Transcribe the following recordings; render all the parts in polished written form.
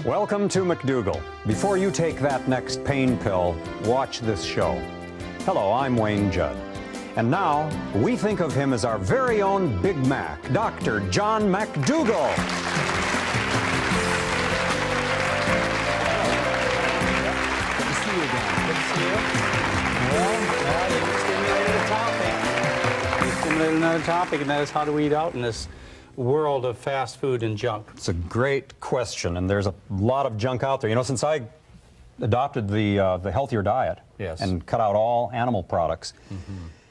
Welcome to McDougall. Before you take that next pain pill, watch this show. Hello, I'm Wayne Judd. And now, we think of him as our very own Big Mac, Dr. John McDougall. Good to see you again. Good to see you. Well, you stimulated another topic, and that is how do we eat out in this world of fast food and junk? It's a great question, and there's a lot of junk out there. You know, since I adopted the healthier diet Yes. and cut out all animal products.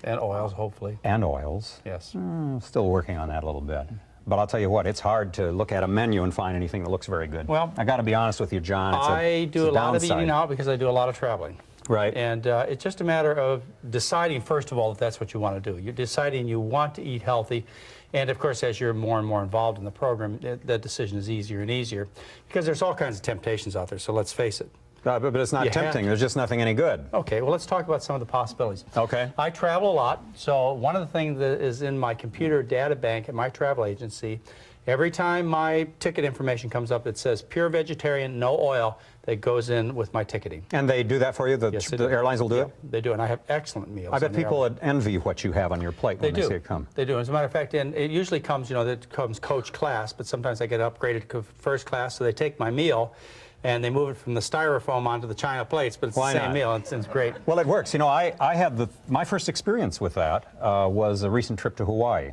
And oils, hopefully. And oils. Yes. Still working on that a little bit. But I'll tell you what, it's hard to look at a menu and find anything that looks very good. Well, I got to be honest with you, John. I do a lot of downside. eating out because I do a lot of traveling. Right. And it's just a matter of deciding, first of all, if that's what you want to do. You're deciding you want to eat healthy. And, of course, as you're more and more involved in the program, that decision is easier and easier because there's all kinds of temptations out there, so let's face it. But it's not You tempting. have to. There's just nothing any good. Okay, well, let's talk about some of the possibilities. Okay. I travel a lot, so one of the things that is in my computer data bank at my travel agency, every time my ticket information comes up, it says pure vegetarian, no oil, that goes in with my ticketing. And they do that for you? Yes, they The do. airlines will do Yeah, it? they do, and I have excellent meals. I bet in the people airline. would envy what you have on your plate when they see it come. They do. As a matter of fact, and it usually comes, you know, that comes coach class, but sometimes I get upgraded to first class, so they take my meal and they move it from the styrofoam onto the china plates, but it's Why the same not? meal. It's great. Well, it works. You know, I had my first experience with that was a recent trip to Hawaii,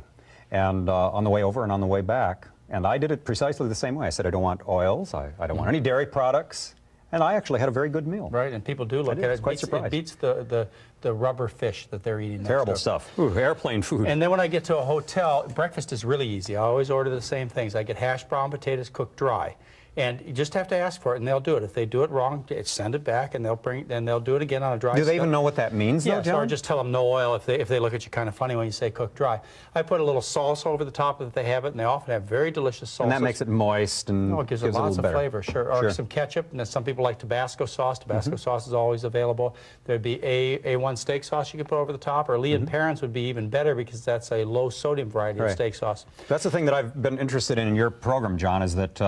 and on the way over and on the way back, and I did it precisely the same way. I said I don't want oils, I don't want any dairy products, and I actually had a very good meal. Right, and people do look I did. at I it. was quite It surprised. beats the rubber fish that they're eating. next Terrible door. stuff. Ooh, airplane food. And then when I get to a hotel, breakfast is really easy. I always order the same things. I get hash brown potatoes cooked dry. And you just have to ask for it, and they'll do it. If they do it wrong, send it back, and they'll do it again on a dry. Do they even know what that means, though, Yeah, John? or just tell them no oil if they look at you kind of funny when you say cooked dry. I put a little salsa over the top if they have it, and they often have very delicious salsa. And that makes it moist and No, it gives it a lots little of better. flavor, sure. Or Sure. some ketchup, and then some people like Tabasco sauce. Tabasco sauce is always available. There'd be A1 steak sauce you could put over the top, or Lee and Parents would be even better because that's a low sodium variety of Right. steak sauce. That's the thing that I've been interested in your program, John, is that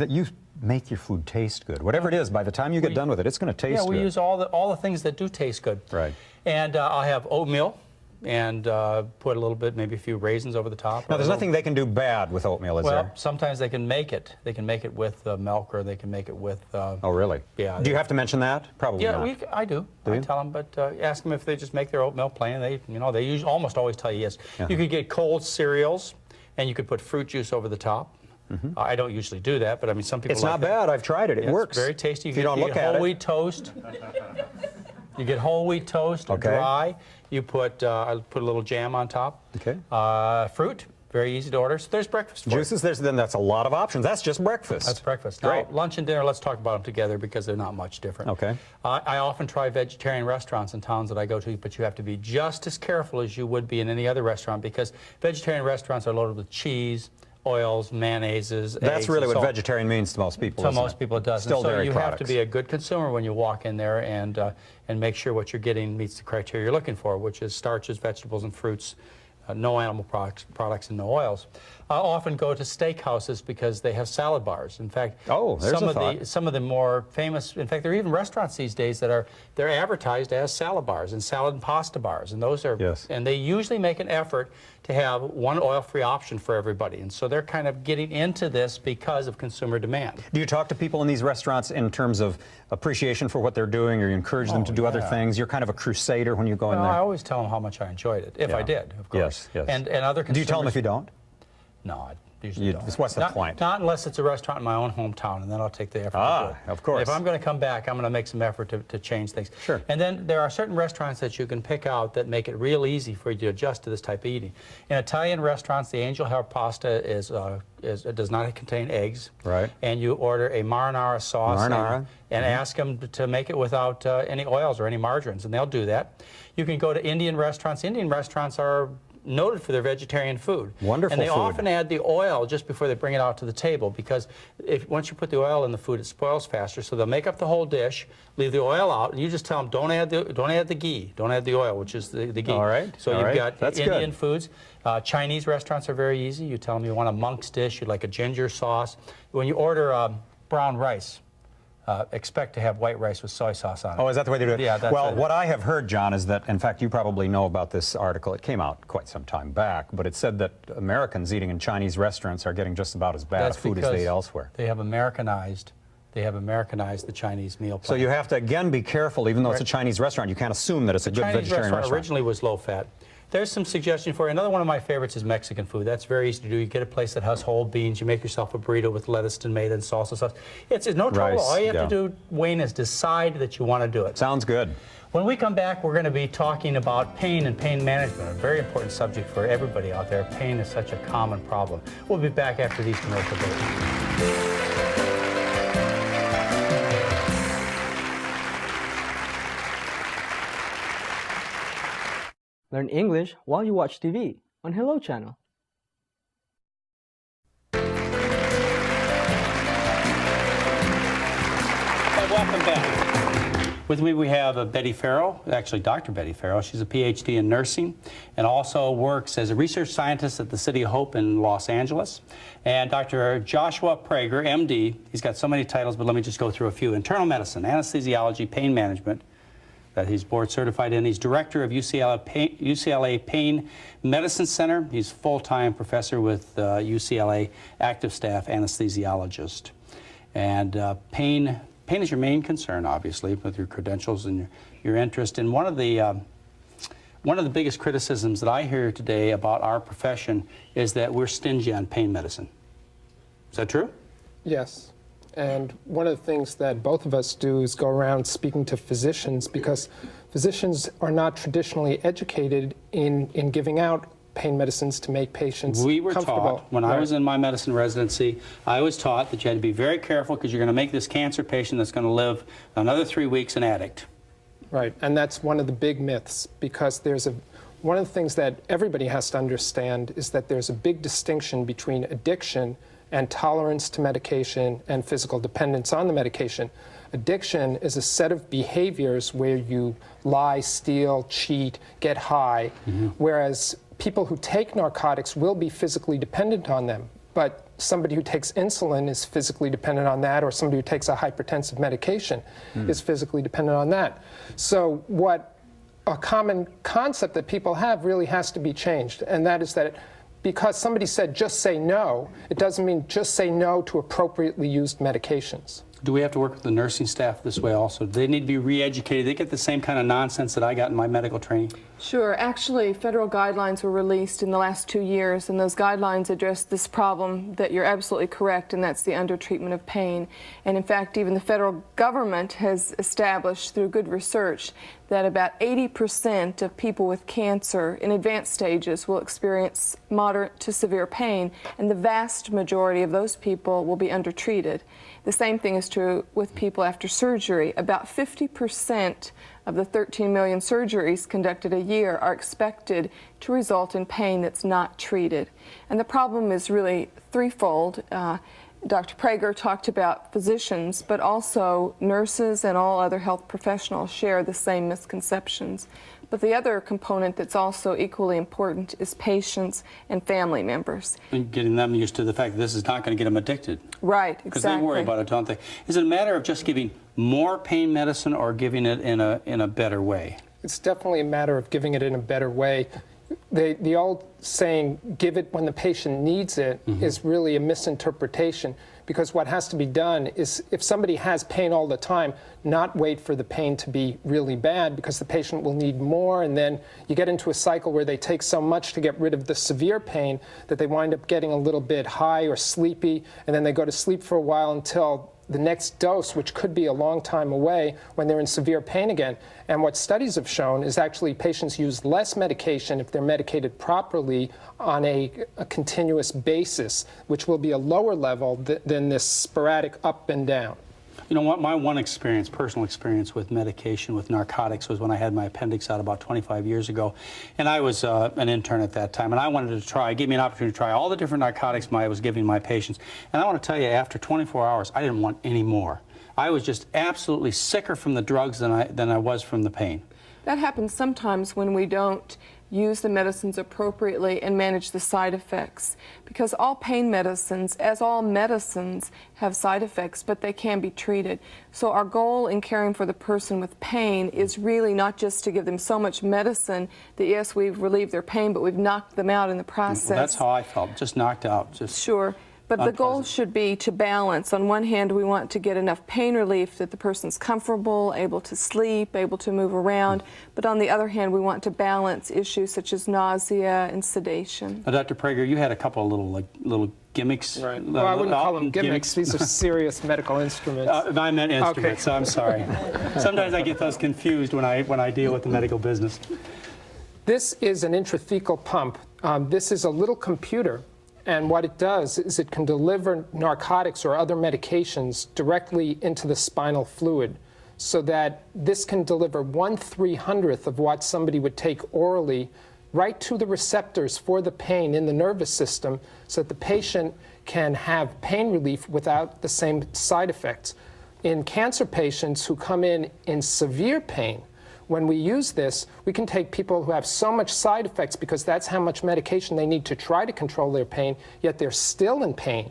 you make your food taste good. Whatever it is, by the time you get done with it, it's going to taste Yeah, we good. use all the things that do taste good. Right. And I'll have oatmeal and put a little bit, maybe a few raisins over the top. Now, there's nothing they can do bad with oatmeal, is Well, there? sometimes they can make it. They can make it with milk, or they can make it with. Oh, really? Yeah. Do you have to mention that? Probably Yeah, not. I do. Do I you? tell them, but ask them if they just make their oatmeal plain. They usually almost always tell you yes. Yeah. You could get cold cereals, and you could put fruit juice over the top. I don't usually do that, but I mean, some people. It's like not that. bad. I've tried it. It Yeah, works. It's very tasty. If you don't look get at whole it. wheat toast. You get whole wheat toast, Okay. dry. You put I put a little jam on top. Okay. Fruit, very easy to order. So there's breakfast for you. Juices, then that's a lot of options. That's just breakfast. That's breakfast. Great. Now, lunch and dinner, let's talk about them together because they're not much different. Okay. I often try vegetarian restaurants in towns that I go to, but you have to be just as careful as you would be in any other restaurant because vegetarian restaurants are loaded with cheese, oils, mayonnaises, That's eggs, really and what salt. vegetarian means to most people. To isn't most people it does. Still and so dairy you products. have to be a good consumer when you walk in there and make sure what you're getting meets the criteria you're looking for, which is starches, vegetables, and fruits, no animal products, and no oils. I often go to steakhouses because they have salad bars. In fact, Oh, there's some a of thought. some of the more famous. In fact, there are even restaurants these days that they're advertised as salad bars and salad and pasta bars, and those are. Yes. And they usually make an effort to have one oil-free option for everybody, and so they're kind of getting into this because of consumer demand. Do you talk to people in these restaurants in terms of appreciation for what they're doing, or you encourage them to do other yeah. things? You're kind of a crusader when you go in Well, I there. always tell them how much I enjoyed it, if Yeah. I did, of course. Yes, yes. And other consumers. Do you tell them if you don't? No, I usually don't. What's the not, point? Not unless it's a restaurant in my own hometown, and then I'll take the effort to do it. Of course. If I'm going to come back, I'm going to make some effort to change things. Sure. And then there are certain restaurants that you can pick out that make it real easy for you to adjust to this type of eating. In Italian restaurants, the angel hair pasta does not contain eggs. Right. And you order a marinara sauce. Marinara. And ask them to make it without any oils or any margarines, and they'll do that. You can go to Indian restaurants. Indian restaurants are noted for their vegetarian food. Wonderful And they food. often add the oil just before they bring it out to the table because once you put the oil in the food, it spoils faster. So they'll make up the whole dish, leave the oil out, and you just tell them don't add the ghee, don't add the oil, which is the ghee. All right. So All you've right. got That's Indian good. foods. Chinese restaurants are very easy. You tell them you want a monk's dish, you'd like a ginger sauce. When you order brown rice, expect to have white rice with soy sauce on it. Oh, is that the way they do it? Yeah, that's well, right. what I have heard, John, is that, in fact, you probably know about this article. It came out quite some time back, but it said that Americans eating in Chinese restaurants are getting just about as bad That's a food as they eat elsewhere. They have Americanized the Chinese meal plan. So you have to, again, be careful. Even though it's a Chinese restaurant, you can't assume that it's a good Chinese vegetarian restaurant. originally was low fat. There's some suggestion for you. Another one of my favorites is Mexican food. That's very easy to do. You get a place that has whole beans. You make yourself a burrito with lettuce, tomato, and salsa sauce. It's no trouble. Rice, All you have to yeah. do, Wayne, is decide that you want to do it. Sounds good. When we come back, we're going to be talking about pain and pain management, a very important subject for everybody out there. Pain is such a common problem. We'll be back after these commercial breaks. Learn English while you watch TV on Hello Channel. Welcome back. With me we have Betty Farrell, actually Dr. Betty Farrell. She's a PhD in nursing and also works as a research scientist at the City of Hope in Los Angeles. And Dr. Joshua Prager, MD, he's got so many titles, but let me just go through a few. Internal medicine, anesthesiology, pain management, that he's board certified in. He's director of UCLA Pain Medicine Center. He's full-time professor with UCLA active staff anesthesiologist. And pain is your main concern, obviously, with your credentials and your interest. And one of the biggest criticisms that I hear today about our profession is that we're stingy on pain medicine. Is that true? Yes. And one of the things that both of us do is go around speaking to physicians, because physicians are not traditionally educated in giving out pain medicines to make patients We were comfortable. taught, when I was in my medicine residency, I was taught that you had to be very careful because you're going to make this cancer patient that's going to live another 3 weeks an addict. Right, and that's one of the big myths, because one of the things that everybody has to understand is that there's a big distinction between addiction and tolerance to medication and physical dependence on the medication. Addiction is a set of behaviors where you lie, steal, cheat, get high, whereas people who take narcotics will be physically dependent on them. But somebody who takes insulin is physically dependent on that, or somebody who takes a hypertensive medication is physically dependent on that. So what a common concept that people have really has to be changed, and that is that because somebody said just say no, it doesn't mean just say no to appropriately used medications. Do we have to work with the nursing staff this way also? Do they need to be re-educated? They get the same kind of nonsense that I got in my medical training? Sure. Actually, federal guidelines were released in the last 2 years, and those guidelines address this problem that you're absolutely correct, and that's the undertreatment of pain. And in fact, even the federal government has established through good research that about 80% of people with cancer in advanced stages will experience moderate to severe pain, and the vast majority of those people will be undertreated. The same thing is true with people after surgery. About 50% of the 13 million surgeries conducted a year are expected to result in pain that's not treated. And the problem is really threefold. Dr. Prager talked about physicians, but also nurses and all other health professionals share the same misconceptions. But the other component that's also equally important is patients and family members. And getting them used to the fact that this is not going to get them addicted. Right, exactly. Because they worry about it, don't they? Is it a matter of just giving more pain medicine or giving it in a better way? It's definitely a matter of giving it in a better way. The old saying, give it when the patient needs it, is really a misinterpretation, because what has to be done is, if somebody has pain all the time, not wait for the pain to be really bad, because the patient will need more, and then you get into a cycle where they take so much to get rid of the severe pain that they wind up getting a little bit high or sleepy, and then they go to sleep for a while until the next dose, which could be a long time away, when they're in severe pain again. And what studies have shown is actually patients use less medication if they're medicated properly on a continuous basis, which will be a lower level than this sporadic up and down. You know what, my one experience, personal experience with medication, with narcotics, was when I had my appendix out about 25 years ago. And I was an intern at that time, and I wanted to try, give me an opportunity to try all the different narcotics I was giving my patients. And I want to tell you, after 24 hours, I didn't want any more. I was just absolutely sicker from the drugs than I was from the pain. That happens sometimes when we don't use the medicines appropriately, and manage the side effects. Because all pain medicines, as all medicines, have side effects, but they can be treated. So our goal in caring for the person with pain is really not just to give them so much medicine that, yes, we've relieved their pain, but we've knocked them out in the process. Well, that's how I felt, just knocked out. Just Sure. But the goal should be to balance. On one hand, we want to get enough pain relief that the person's comfortable, able to sleep, able to move around. But on the other hand, we want to balance issues such as nausea and sedation. Now, Dr. Prager, you had a couple of little gimmicks. Right. Well, I wouldn't call them gimmicks. These are serious medical instruments. I meant instruments, Okay. I'm sorry. Sometimes I get those confused when I deal with the medical business. This is an intrathecal pump. This is a little computer. And what it does is it can deliver narcotics or other medications directly into the spinal fluid, so that this can deliver 1/300th of what somebody would take orally right to the receptors for the pain in the nervous system, so that the patient can have pain relief without the same side effects. In cancer patients who come in severe pain, when we use this, we can take people who have so much side effects because that's how much medication they need to try to control their pain, yet they're still in pain.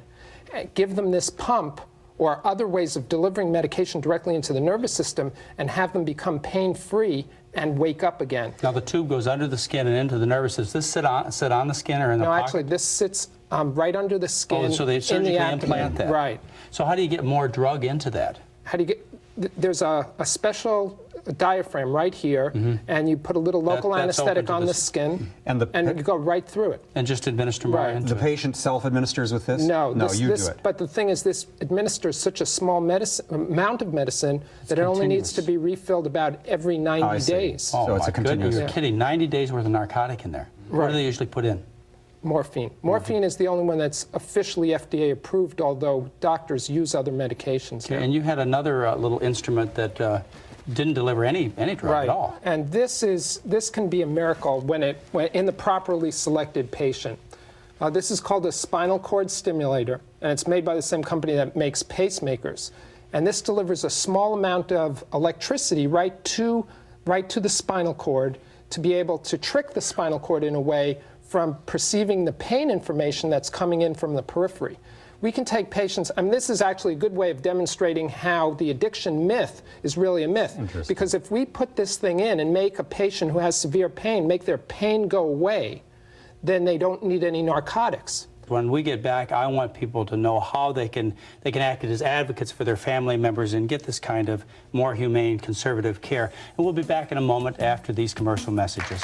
Give them this pump or other ways of delivering medication directly into the nervous system and have them become pain-free and wake up again. Now, the tube goes under the skin and into the nervous system. Does this sit on the skin or in the pocket? No, actually, this sits right under the skin. Oh, so they surgically implant that. Right. So how do you get more drug into that? How do you get? There's a special diaphragm right here, and you put a little local that's anesthetic open to on the the skin, And you go right through it. And just administer more Right. into The it? patient self-administers with this? No, you do it. But the thing is, this administers such a small amount of medicine that it only needs to be refilled about every 90 I see. days. Oh, So it's my a continuous- goodness, you're kidding. 90 days worth of narcotic in there. What Right. do they usually put in? Morphine. Morphine is the only one that's officially FDA approved, although doctors use other medications now. And you had another little instrument that didn't deliver any drug Right. at all. And this can be a miracle when in the properly selected patient. This is called a spinal cord stimulator, and it's made by the same company that makes pacemakers. And this delivers a small amount of electricity right to the spinal cord to be able to trick the spinal cord in a way from perceiving the pain information that's coming in from the periphery. We can take patients, and this is actually a good way of demonstrating how the addiction myth is really a myth. Because if we put this thing in and make a patient who has severe pain, make their pain go away, then they don't need any narcotics. When we get back, I want people to know how they can act as advocates for their family members and get this kind of more humane, conservative care. And we'll be back in a moment after these commercial messages.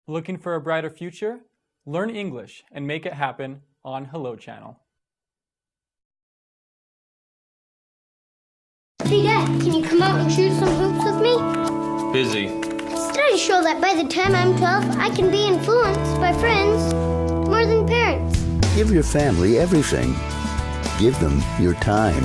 Looking for a brighter future? Learn English and make it happen on Hello Channel. Hey Dad, can you come out and shoot some hoops with me? Busy. Studies show that by the time I'm 12, I can be influenced by friends more than parents. Give your family everything. Give them your time.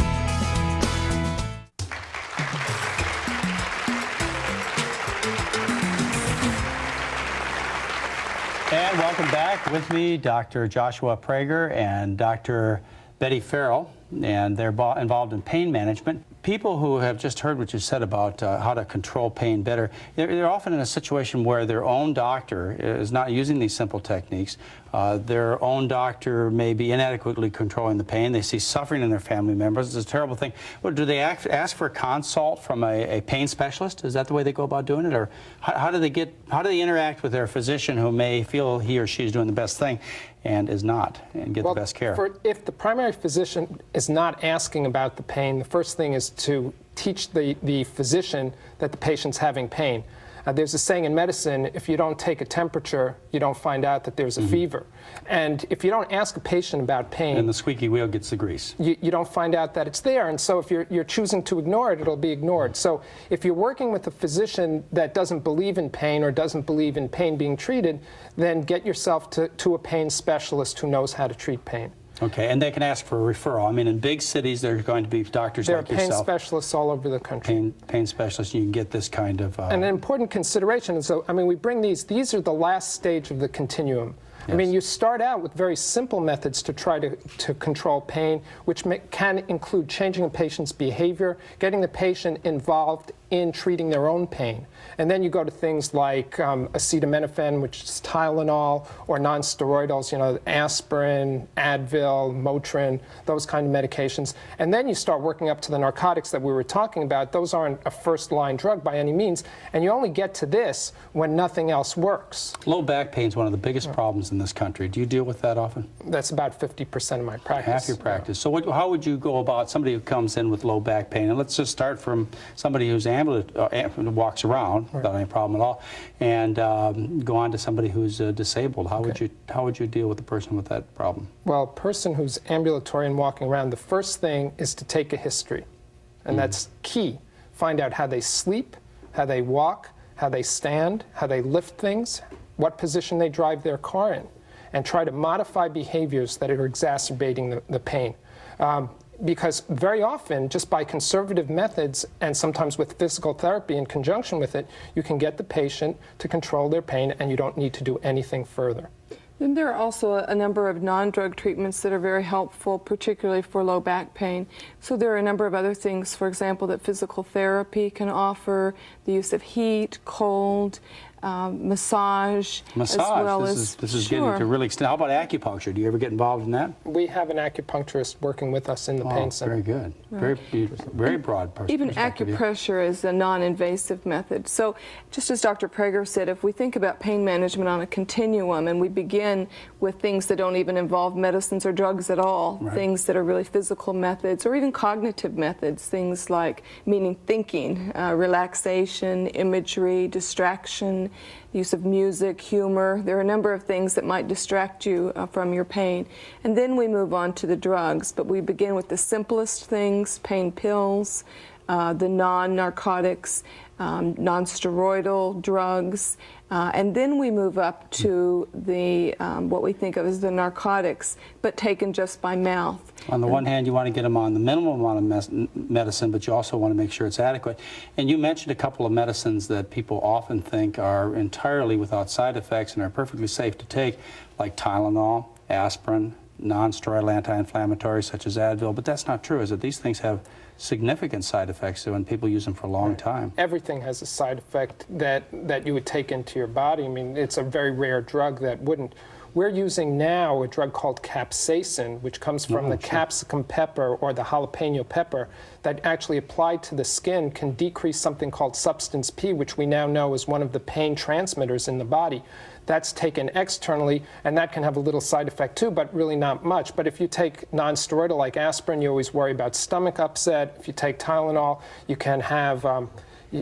And welcome back. With me, Dr. Joshua Prager and Dr. Betty Farrell, and they're involved in pain management. People who have just heard what you said about how to control pain better, they're often in a situation where their own doctor is not using these simple techniques. Their own doctor may be inadequately controlling the pain. They see suffering in their family members. It's a terrible thing. Well, do they ask for a consult from a pain specialist? Is that the way they go about doing it? Or how do they interact with their physician who may feel he or she is doing the best thing and is not, and get the best care? If the primary physician is not asking about the pain, the first thing is to teach the physician that the patient's having pain. There's a saying in medicine, if you don't take a temperature, you don't find out that there's a fever. And if you don't ask a patient about pain, And the squeaky wheel gets the grease. you don't find out that it's there. And so if you're choosing to ignore it, it'll be ignored. So if you're working with a physician that doesn't believe in pain or doesn't believe in pain being treated, then get yourself to a pain specialist who knows how to treat pain. Okay, and they can ask for a referral. I mean, in big cities, there's going to be doctors There like are pain yourself. specialists all over the country. Pain specialists, you can get this kind of... And an important consideration is, I mean, we bring these are the last stage of the continuum. I mean, you start out with very simple methods to try to control pain, which can include changing a patient's behavior, getting the patient involved in treating their own pain. And then you go to things like acetaminophen, which is Tylenol, or non-steroidals, you know, aspirin, Advil, Motrin, those kind of medications. And then you start working up to the narcotics that we were talking about. Those aren't a first-line drug by any means. And you only get to this when nothing else works. Low back pain is one of the biggest problems in this country. Do you deal with that often? That's about 50% of my practice. Half your practice. So how would you go about somebody who comes in with low back pain? And let's just start from somebody who's walks around without any problem at all, and go on to somebody who's disabled. How would you deal with a person with that problem? Well, a person who's ambulatory and walking around, the first thing is to take a history, and that's key. Find out how they sleep, how they walk, how they stand, how they lift things, what position they drive their car in, and try to modify behaviors that are exacerbating the pain. Because very often, just by conservative methods and sometimes with physical therapy in conjunction with it, you can get the patient to control their pain and you don't need to do anything further. And there are also a number of non-drug treatments that are very helpful, particularly for low back pain. So there are a number of other things, for example, that physical therapy can offer, the use of heat, cold, massage, as well as... This is getting to really extend. How about acupuncture? Do you ever get involved in that? We have an acupuncturist working with us in the pain center. Very good. Right. Very broad person. Even acupressure is a non-invasive method. So just as Dr. Prager said, if we think about pain management on a continuum and we begin with things that don't even involve medicines or drugs at all, things that are really physical methods or even cognitive methods, things like meaning thinking, relaxation, imagery, distraction, use of music, humor. There are a number of things that might distract you from your pain. And then we move on to the drugs, but we begin with the simplest things, pain pills, the non-narcotics, non-steroidal drugs, and then we move up to the what we think of as the narcotics, but taken just by mouth. On the one hand, you want to get them on the minimum amount of medicine, but you also want to make sure it's adequate. And you mentioned a couple of medicines that people often think are entirely without side effects and are perfectly safe to take, like Tylenol, aspirin, non-steroidal anti-inflammatories such as Advil, but that's not true, is it? These things have significant side effects when people use them for a long time. Everything has a side effect that you would take into your body. I mean, it's a very rare drug that wouldn't. We're using now a drug called capsaicin, which comes from the capsicum pepper or the jalapeno pepper, that actually applied to the skin can decrease something called substance P, which we now know is one of the pain transmitters in the body. That's taken externally, and that can have a little side effect too, but really not much. But if you take non-steroidal like aspirin, you always worry about stomach upset. If you take Tylenol, you can have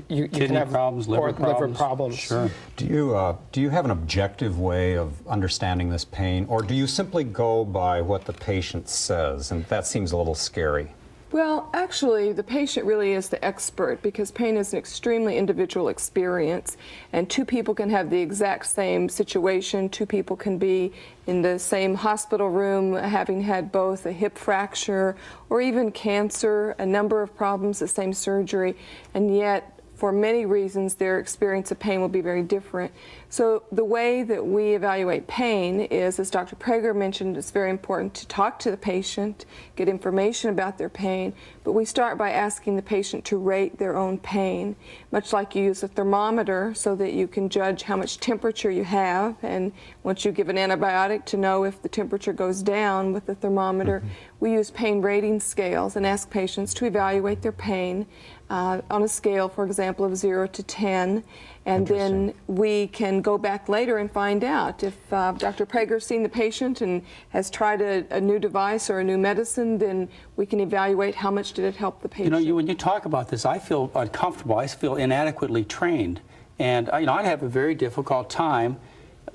you can have problems, liver problems. Sure. Do you have an objective way of understanding this pain, or do you simply go by what the patient says, and that seems a little scary? Well, actually, the patient really is the expert because pain is an extremely individual experience, and two people can have the exact same situation. Two people can be in the same hospital room having had both a hip fracture or even cancer, a number of problems, the same surgery, and yet for many reasons, their experience of pain will be very different. So the way that we evaluate pain is, as Dr. Prager mentioned, it's very important to talk to the patient, get information about their pain, but we start by asking the patient to rate their own pain, much like you use a thermometer so that you can judge how much temperature you have, and once you give an antibiotic to know if the temperature goes down with the thermometer, we use pain rating scales and ask patients to evaluate their pain on a scale, for example, of 0 to 10, and then we can go back later and find out if Dr. Prager's seen the patient and has tried a new device or a new medicine, then we can evaluate how much did it help the patient. You know, when you talk about this, I feel uncomfortable. I feel inadequately trained, and I'd have a very difficult time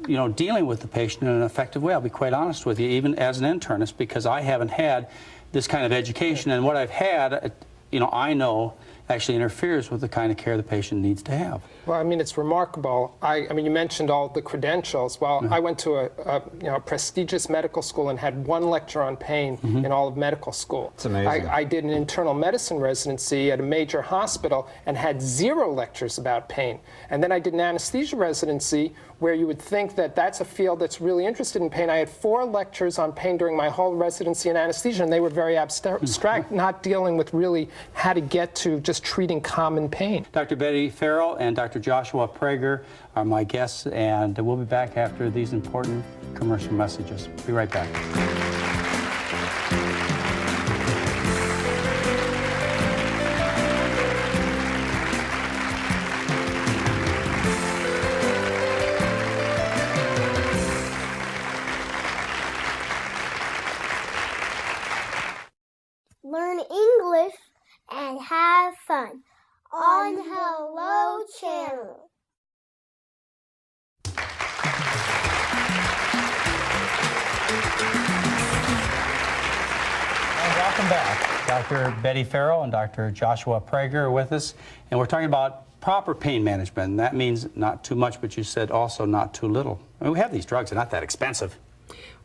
dealing with the patient in an effective way. I'll be quite honest with you, even as an internist, because I haven't had this kind of education, and what I've had, I know actually interferes with the kind of care the patient needs to have. Well, I mean, it's remarkable. I mean, you mentioned all the credentials. Well, I went to a prestigious medical school and had one lecture on pain in all of medical school. It's amazing. I did an internal medicine residency at a major hospital and had 0 lectures about pain. And then I did an anesthesia residency where you would think that that's a field that's really interested in pain. I had 4 lectures on pain during my whole residency in anesthesia, and they were very abstract, not dealing with really how to get to just treating common pain. Dr. Betty Farrell and Dr. Joshua Prager are my guests, and we'll be back after these important commercial messages. Be right back. Learn English and have fun on Hello Channel. Welcome back. Dr. Betty Farrell and Dr. Joshua Prager are with us, and we're talking about proper pain management. And that means not too much, but you said also not too little. I mean, we have these drugs, they're not that expensive.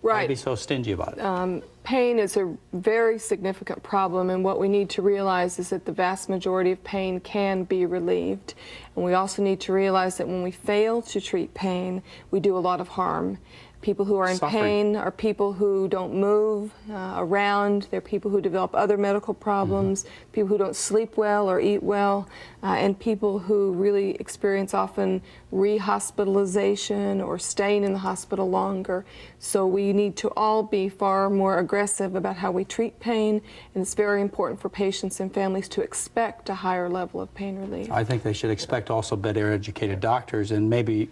Why Right. be so stingy about it? Pain is a very significant problem, and what we need to realize is that the vast majority of pain can be relieved. And we also need to realize that when we fail to treat pain, we do a lot of harm. People who are in Suffering. pain are people who don't move around. They're people who develop other medical problems, people who don't sleep well or eat well, and people who really experience often rehospitalization or staying in the hospital longer. So we need to all be far more aggressive about how we treat pain, and it's very important for patients and families to expect a higher level of pain relief. I think they should expect also better educated doctors, and maybe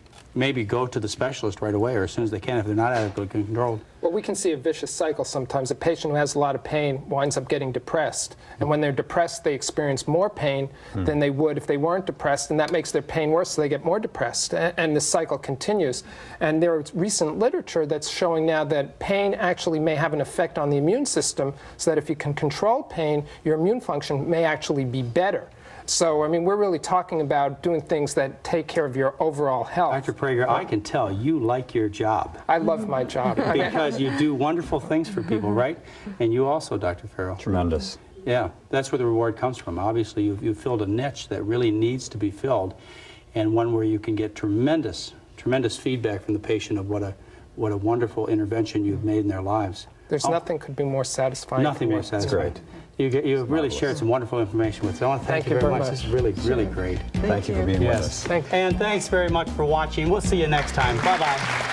go to the specialist right away or as soon as they can if they're not adequately controlled. Well, we can see a vicious cycle sometimes. A patient who has a lot of pain winds up getting depressed. And when they're depressed, they experience more pain than they would if they weren't depressed, and that makes their pain worse, so they get more depressed. And the cycle continues. And there is recent literature that's showing now that pain actually may have an effect on the immune system, so that if you can control pain, your immune function may actually be better. So, I mean, we're really talking about doing things that take care of your overall health. Dr. Prager, I can tell you like your job. I love my job. Because you do wonderful things for people, right? And you also, Dr. Farrell. Tremendous. Yeah, that's where the reward comes from. Obviously, you've filled a niche that really needs to be filled, and one where you can get tremendous feedback from the patient of what a wonderful intervention you've made in their lives. There's nothing could be more satisfying. Nothing more satisfying. Great. You've really shared some wonderful information with us. I want to thank you very much. This is really, really great. Thank you for being with us. And thanks very much for watching. We'll see you next time. Bye-bye.